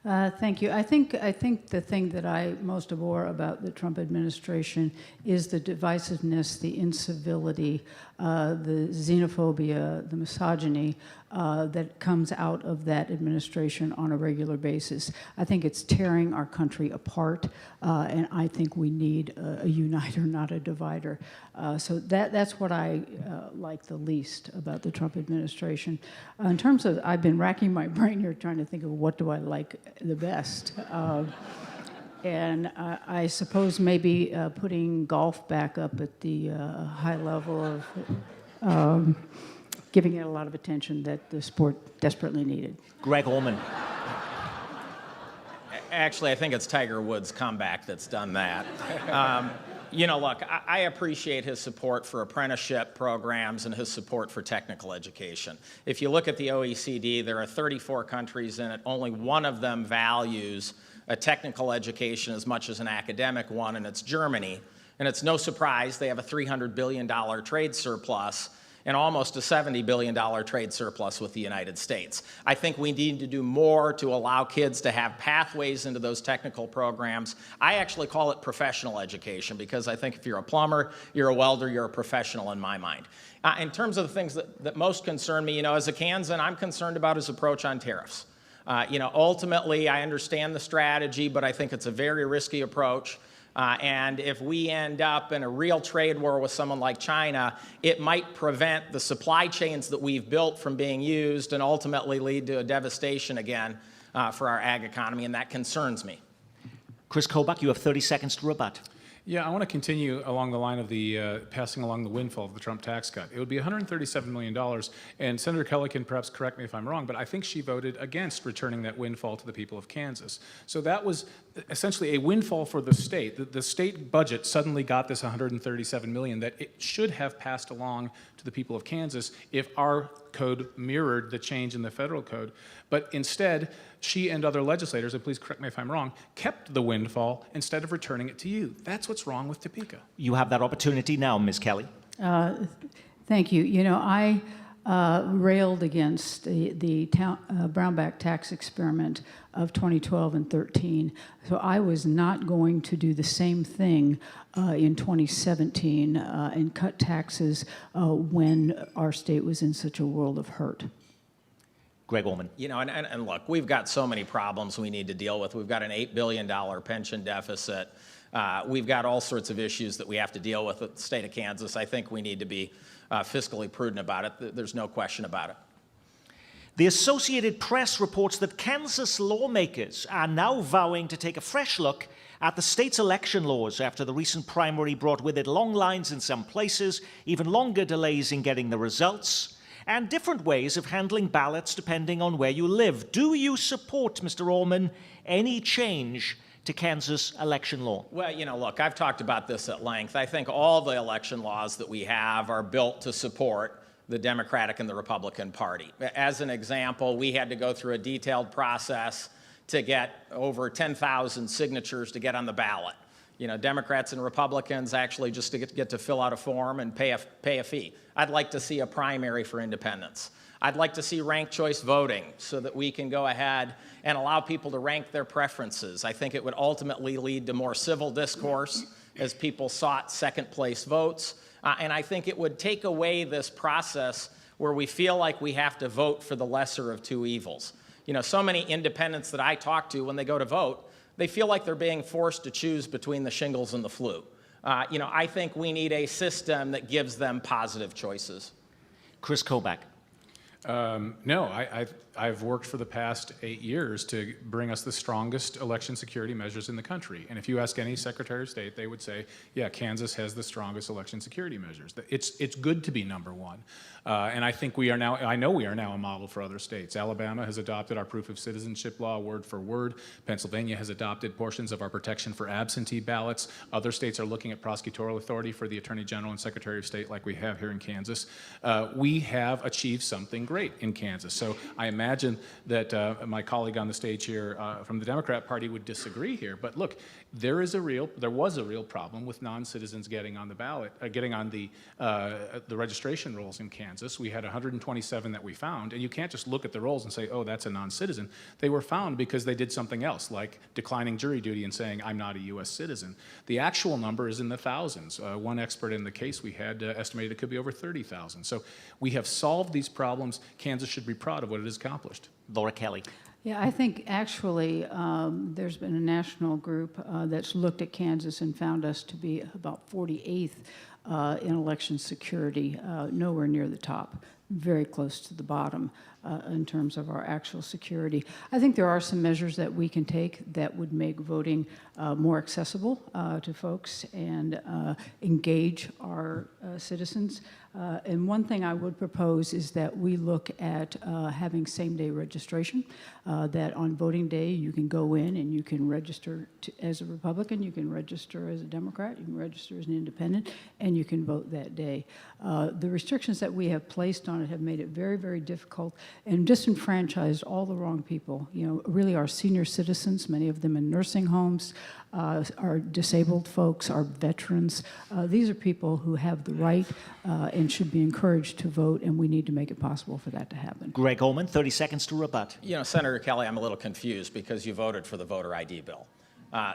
Thank you. I think the thing that I most abhor about the Trump administration is the divisiveness, the incivility, the xenophobia, the misogyny that comes out of that administration on a regular basis. I think it's tearing our country apart, and I think we need a uniter, not a divider. So that's what I like the least about the Trump administration. In terms of, I've been racking my brain here trying to think of what do I like the best. And I suppose maybe putting golf back up at the high level of giving it a lot of attention that the sport desperately needed. Greg Orman. Actually, I think it's Tiger Woods' comeback that's done that. Look, I appreciate his support for apprenticeship programs and his support for technical education. If you look at the OECD, there are 34 countries in it. Only one of them values a technical education as much as an academic one, and it's Germany. And it's no surprise they have a $300 billion trade surplus. and almost a $70 billion trade surplus with the United States. I think we need to do more to allow kids to have pathways into those technical programs. I actually call it professional education because I think if you're a plumber, you're a welder, you're a professional in my mind. In terms of the things that most concern me, as a Kansan, I'm concerned about his approach on tariffs. Ultimately, I understand the strategy, but I think it's a very risky approach. And if we end up in a real trade war with someone like China, it might prevent the supply chains that we've built from being used and ultimately lead to a devastation again for our ag economy, and that concerns me. Kris Kobach, you have 30 seconds to rebut. Yeah, I want to continue along the line of the passing along the windfall of the Trump tax cut. It would be $137 million, and Senator Kelly can perhaps correct me if I'm wrong, but I think she voted against returning that windfall to the people of Kansas. So that was essentially a windfall for the state. The state budget suddenly got this $137 million that it should have passed along to the people of Kansas if our code mirrored the change in the federal code. But instead, she and other legislators, and please correct me if I'm wrong, kept the windfall instead of returning it to you. That's what's wrong with Topeka. You have that opportunity now, Ms. Kelly. Thank you. I railed against the Brownback tax experiment of 2012 and 13. So I was not going to do the same thing in 2017 and cut taxes when our state was in such a world of hurt. Greg Orman. And look, we've got so many problems we need to deal with. We've got an $8 billion pension deficit. We've got all sorts of issues that we have to deal with at the state of Kansas. I think we need to be fiscally prudent about it. There's no question about it. The Associated Press reports that Kansas lawmakers are now vowing to take a fresh look at the state's election laws after the recent primary brought with it long lines in some places, even longer delays in getting the results, and different ways of handling ballots depending on where you live. Do you support, Mr. Orman, any change to Kansas election law? Well, look, I've talked about this at length. I think all the election laws that we have are built to support the Democratic and the Republican Party. As an example, we had to go through a detailed process to get over 10,000 signatures to get on the ballot. Democrats and Republicans actually just to get to fill out a form and pay a fee. I'd like to see a primary for independents. I'd like to see ranked choice voting so that we can go ahead and allow people to rank their preferences. I think it would ultimately lead to more civil discourse as people sought second place votes. And I think it would take away this process where we feel like we have to vote for the lesser of two evils. So many independents that I talk to when they go to vote, they feel like they're being forced to choose between the shingles and the flu. I think we need a system that gives them positive choices. Kris Kobach. No, I've worked for the past 8 years to bring us the strongest election security measures in the country. And if you ask any Secretary of State, they would say, yeah, Kansas has the strongest election security measures. It's good to be number one. And I think I know we are now a model for other states. Alabama has adopted our proof of citizenship law word for word. Pennsylvania has adopted portions of our protection for absentee ballots. Other states are looking at prosecutorial authority for the Attorney General and Secretary of State like we have here in Kansas. We have achieved something great in Kansas. So I imagine that my colleague on the stage here from the Democrat Party would disagree here. But look, there was a real problem with non-citizens getting on the ballot, getting on the registration rolls in Kansas. We had 127 that we found, and you can't just look at the rolls and say, oh, that's a non-citizen. They were found because they did something else, like declining jury duty and saying, I'm not a U.S. citizen. The actual number is in the thousands. One expert in the case we had estimated it could be over 30,000. So we have solved these problems. Kansas should be proud of what it has accomplished. Laura Kelly. Yeah, I think actually there's been a national group that's looked at Kansas and found us to be about 48th in election security, nowhere near the top, very close to the bottom in terms of our actual security. I think there are some measures that we can take that would make voting more accessible to folks and engage our citizens. And one thing I would propose is that we look at having same-day registration, that on voting day you can go in and you can register as a Republican, you can register as a Democrat, you can register as an independent, and you can vote that day. The restrictions that we have placed on it have made it very, very difficult and disenfranchised all the wrong people. You know, really our senior citizens, many of them in nursing homes, our disabled folks, our veterans. These are people who have the right and should be encouraged to vote, and we need to make it possible for that to happen. Greg Orman, 30 seconds to rebut. You know, Senator Kelly, I'm a little confused because you voted for the voter ID bill.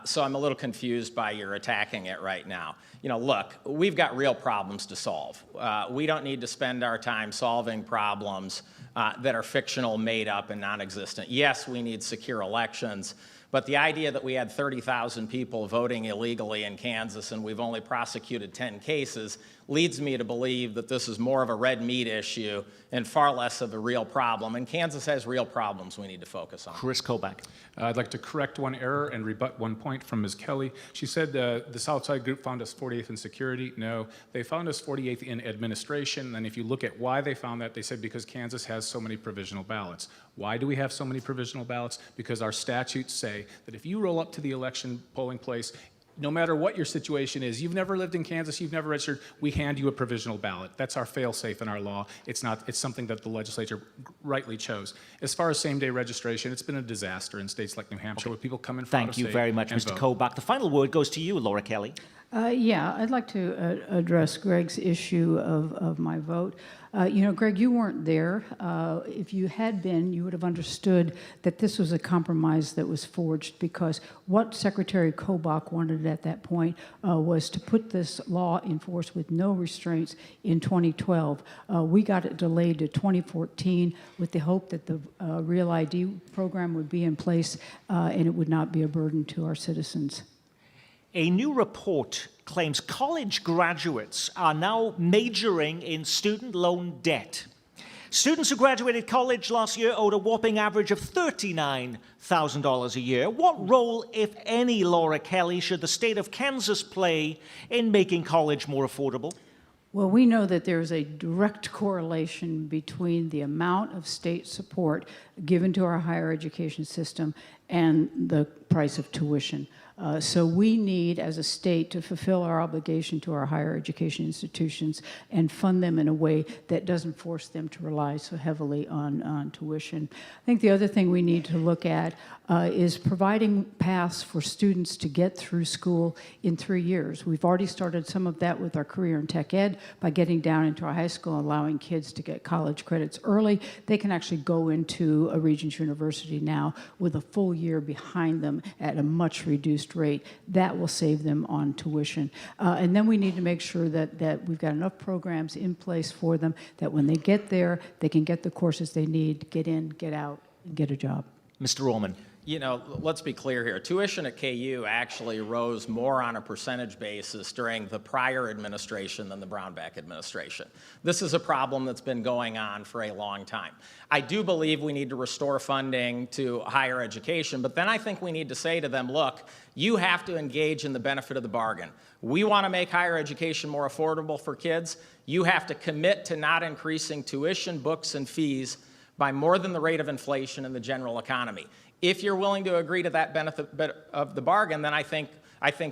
So I'm a little confused by your attacking it right now. You know, look, we've got real problems to solve. We don't need to spend our time solving problems that are fictional, made up, and non-existent. Yes, we need secure elections, but the idea that we had 30,000 people voting illegally in Kansas and we've only prosecuted 10 cases leads me to believe that this is more of a red meat issue and far less of a real problem. And Kansas has real problems we need to focus on. Kris Kobach. I'd like to correct one error and rebut one point from Ms. Kelly. She said the Southside group found us 48th in security. No, they found us 48th in administration. And if you look at why they found that, they said because Kansas has so many provisional ballots. Why do we have so many provisional ballots? Because our statutes say that if you roll up to the election polling place, no matter what your situation is, you've never lived in Kansas, you've never registered, we hand you a provisional ballot. That's our fail-safe in our law. It's something that the legislature rightly chose. As far as same-day registration, it's been a disaster in states like New Hampshire where people come in from out of Thank you state very much, and Mr. vote. Kobach. The final word goes to you, Laura Kelly. Yeah, I'd like to address Greg's issue of my vote. You know, Greg, you weren't there. If you had been, you would have understood that this was a compromise that was forged because what Secretary Kobach wanted at that point was to put this law in force with no restraints in 2012. We got it delayed to 2014 with the hope that the Real ID program would be in place and it would not be a burden to our citizens. A new report claims college graduates are now majoring in student loan debt. Students who graduated college last year owed a whopping average of $39,000 a year. What role, if any, Laura Kelly, should the state of Kansas play in making college more affordable? Well, we know that there's a direct correlation between the amount of state support given to our higher education system and the price of tuition. So we need, as a state, to fulfill our obligation to our higher education institutions and fund them in a way that doesn't force them to rely so heavily on tuition. I think the other thing we need to look at is providing paths for students to get through school in 3 years. We've already started some of that with our career and tech ed by getting down into our high school and allowing kids to get college credits early. They can actually go into a Regents University now with a full year behind them at a much reduced rate. That will save them on tuition. And then we need to make sure that we've got enough programs in place for them that when they get there, they can get the courses they need, get in, get out, and get a job. Mr. Orman. You know, let's be clear here. Tuition at KU actually rose more on a percentage basis during the prior administration than the Brownback administration. This is a problem that's been going on for a long time. I do believe we need to restore funding to higher education, but then I think we need to say to them, look, you have to engage in the benefit of the bargain. We want to make higher education more affordable for kids. You have to commit to not increasing tuition, books, and fees by more than the rate of inflation in the general economy. If you're willing to agree to that benefit of the bargain, then I think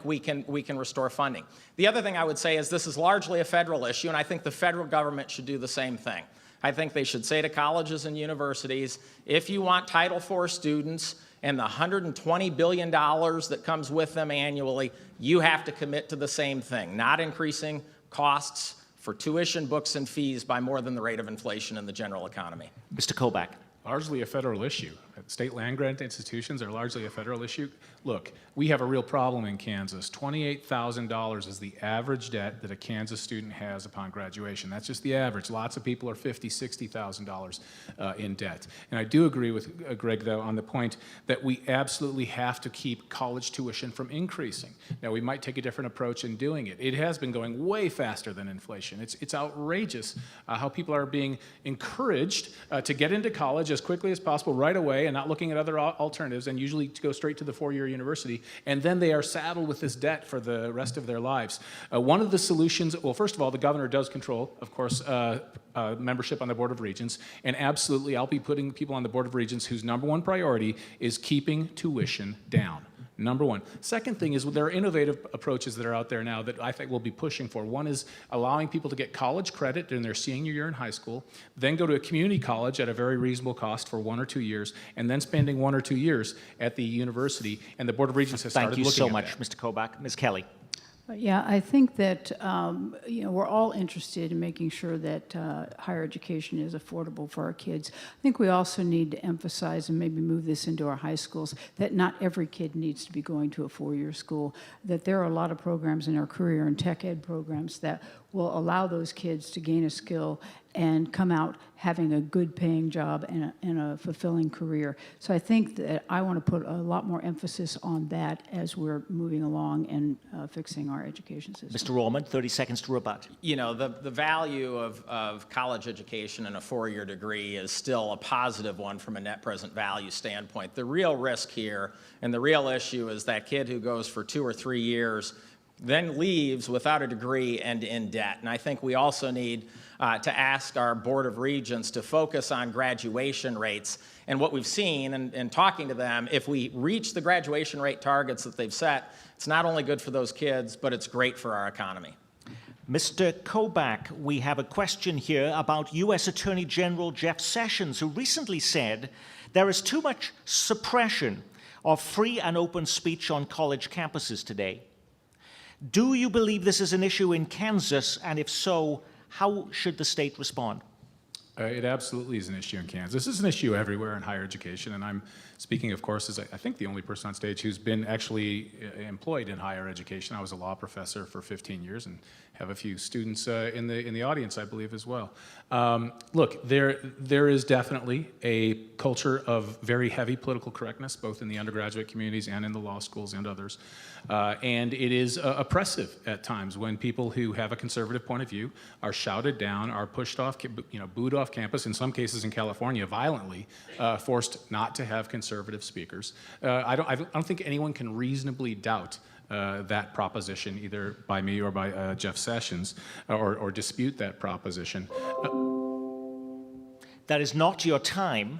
we can restore funding. The other thing I would say is this is largely a federal issue, and I think the federal government should do the same thing. I think they should say to colleges and universities, if you want Title IV students and the $120 billion that comes with them annually, you have to commit to the same thing, not increasing costs for tuition, books, and fees by more than the rate of inflation in the general economy. Mr. Kobach. Largely a federal issue. State land-grant institutions are largely a federal issue. Look, we have a real problem in Kansas. $28,000 is the average debt that a Kansas student has upon graduation. That's just the average. Lots of people are $50,000, $60,000 in debt. And I do agree with Greg, though, on the point that we absolutely have to keep college tuition from increasing. Now, we might take a different approach in doing it. It has been going way faster than inflation. It's outrageous how people are being encouraged to get into college as quickly as possible right away and not looking at other alternatives, and usually to go straight to the four-year university, and then they are saddled with this debt for the rest of their lives. One of the solutions, well, first of all, the governor does control, of course, membership on the Board of Regents, and absolutely I'll be putting people on the Board of Regents whose number one priority is keeping tuition down. Number one. Second thing is there are innovative approaches that are out there now that I think we'll be pushing for. One is allowing people to get college credit during their senior year in high school, then go to a community college at a very reasonable cost for 1 or 2 years, and then spending 1 or 2 years at the university. And the Board of Regents has started looking at that. Thank you so much, Mr. Kobach. Ms. Kelly. Yeah, I think that we're all interested in making sure that higher education is affordable for our kids. I think we also need to emphasize and maybe move this into our high schools that not every kid needs to be going to a 4-year school, that there are a lot of programs in our career and tech ed programs that will allow those kids to gain a skill and come out having a good paying job and a fulfilling career. So I think that I want to put a lot more emphasis on that as we're moving along and fixing our education system. Mr. Orman, 30 seconds to rebut. You know, the value of college education and a 4-year degree is still a positive one from a net present value standpoint. The real risk here and the real issue is that kid who goes for 2 or 3 years then leaves without a degree and in debt. And I think we also need to ask our Board of Regents to focus on graduation rates. And what we've seen in talking to them, if we reach the graduation rate targets that they've set, it's not only good for those kids, but it's great for our economy. Mr. Kobach, we have a question here about U.S. Attorney General Jeff Sessions, who recently said there is too much suppression of free and open speech on college campuses today. Do you believe this is an issue in Kansas, and if so, how should the state respond? It absolutely is an issue in Kansas. This is an issue everywhere in higher education, and I'm speaking, of course, as I think the only person on stage who's been actually employed in higher education. I was a law professor for 15 years and have a few students in the audience, I believe, as well. Look, there is definitely a culture of very heavy political correctness, both in the undergraduate communities and in the law schools and others. And it is oppressive at times when people who have a conservative point of view are shouted down, are pushed off, booed off campus, in some cases in California, violently forced not to have conservative speakers. I don't think anyone can reasonably doubt that proposition, either by me or by Jeff Sessions, or dispute that proposition. That is not your time.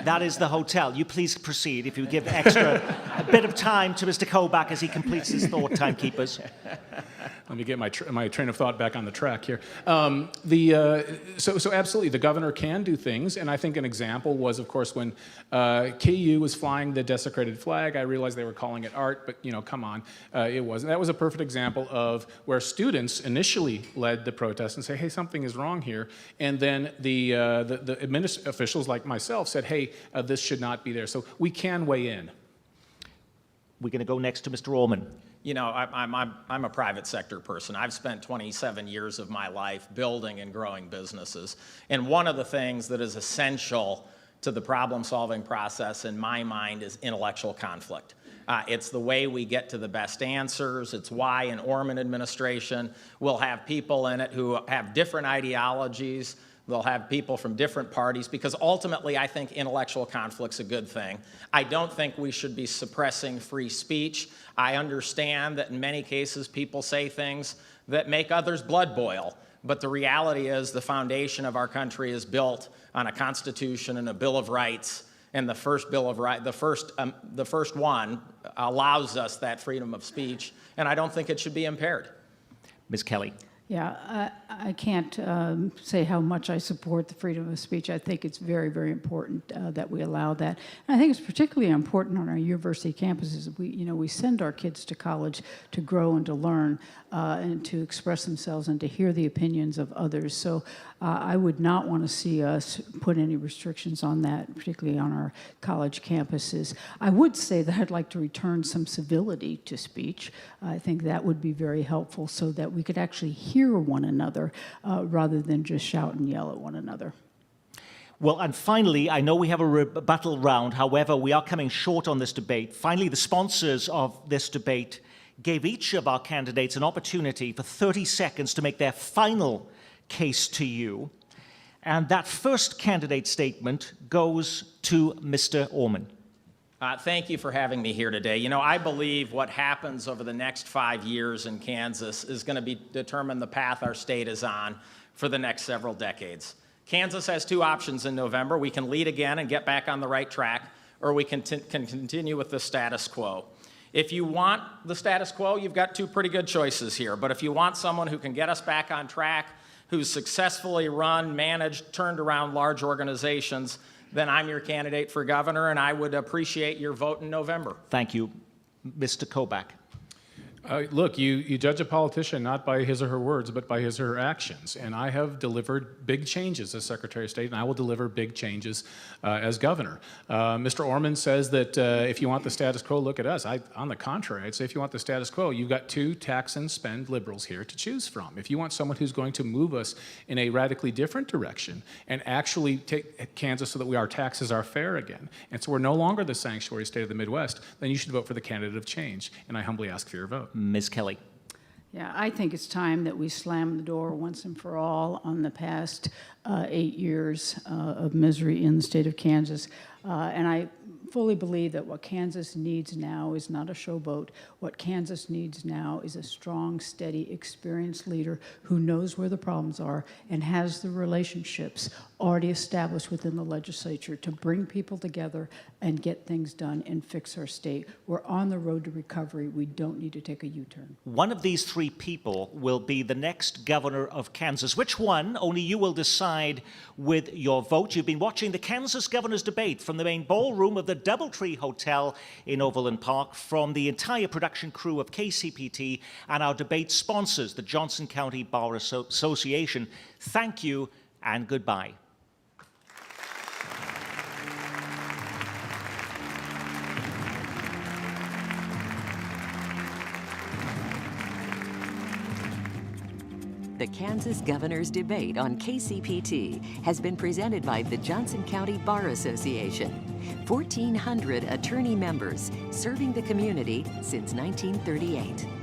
That is the hotel. You please proceed if you give a bit of time to Mr. Kobach as he completes his thought, timekeepers. Let me get my train of thought back on the track here. So absolutely, the governor can do things, and I think an example was, of course, when KU was flying the desecrated flag. I realized they were calling it art, but come on, it wasn't. That was a perfect example of where students initially led the protest and say, hey, something is wrong here, and then the officials like myself said, hey, this should not be there. So we can weigh in. We're going to go next to Mr. Orman. You know, I'm a private sector person. I've spent 27 years of my life building and growing businesses. And one of the things that is essential to the problem-solving process, in my mind, is intellectual conflict. It's the way we get to the best answers. It's why an Orman administration will have people in it who have different ideologies. They'll have people from different parties, because ultimately I think intellectual conflict's a good thing. I don't think we should be suppressing free speech. I understand that in many cases people say things that make others' blood boil. But the reality is the foundation of our country is built on a Constitution and a Bill of Rights. And the first Bill of Rights, the first one allows us that freedom of speech, and I don't think it should be impaired. Ms. Kelly. Yeah, I can't say how much I support the freedom of speech. I think it's very, very important that we allow that. And I think it's particularly important on our university campuses. We send our kids to college to grow and to learn and to express themselves and to hear the opinions of others. So I would not want to see us put any restrictions on that, particularly on our college campuses. I would say that I'd like to return some civility to speech. I think that would be very helpful so that we could actually hear one another rather than just shout and yell at one another. Well, and finally, I know we have a rebuttal round. However, we are coming short on this debate. Finally, the sponsors of this debate gave each of our candidates an opportunity for 30 seconds to make their final case to you. And that first candidate statement goes to Mr. Orman. Thank you for having me here today. You know, I believe what happens over the next 5 years in Kansas is going to determine the path our state is on for the next several decades. Kansas has two options in November. We can lead again and get back on the right track, or we can continue with the status quo. If you want the status quo, you've got two pretty good choices here. But if you want someone who can get us back on track, who's successfully run, managed, turned around large organizations, then I'm your candidate for governor, and I would appreciate your vote in November. Thank you. Mr. Kobach. Look, you judge a politician not by his or her words, but by his or her actions. And I have delivered big changes as Secretary of State, and I will deliver big changes as governor. Mr. Orman says that if you want the status quo, look at us. On the contrary, I'd say if you want the status quo, you've got two tax and spend liberals here to choose from. If you want someone who's going to move us in a radically different direction and actually take Kansas so that our taxes are fair again, and so we're no longer the sanctuary state of the Midwest, then you should vote for the candidate of change. And I humbly ask for your vote. Ms. Kelly. Yeah, I think it's time that we slam the door once and for all on the past 8 years of misery in the state of Kansas. And I fully believe that what Kansas needs now is not a showboat. What Kansas needs now is a strong, steady, experienced leader who knows where the problems are and has the relationships already established within the legislature to bring people together and get things done and fix our state. We're on the road to recovery. We don't need to take a U-turn. One of these three people will be the next governor of Kansas. Which one? Only you will decide with your vote. You've been watching the Kansas governor's debate from the main ballroom of the DoubleTree Hotel in Overland Park from the entire production crew of KCPT and our debate sponsors, the Johnson County Bar Association. Thank you and goodbye. The Kansas Governor's Debate on KCPT has been presented by the Johnson County Bar Association. 1,400 attorney members serving the community since 1938.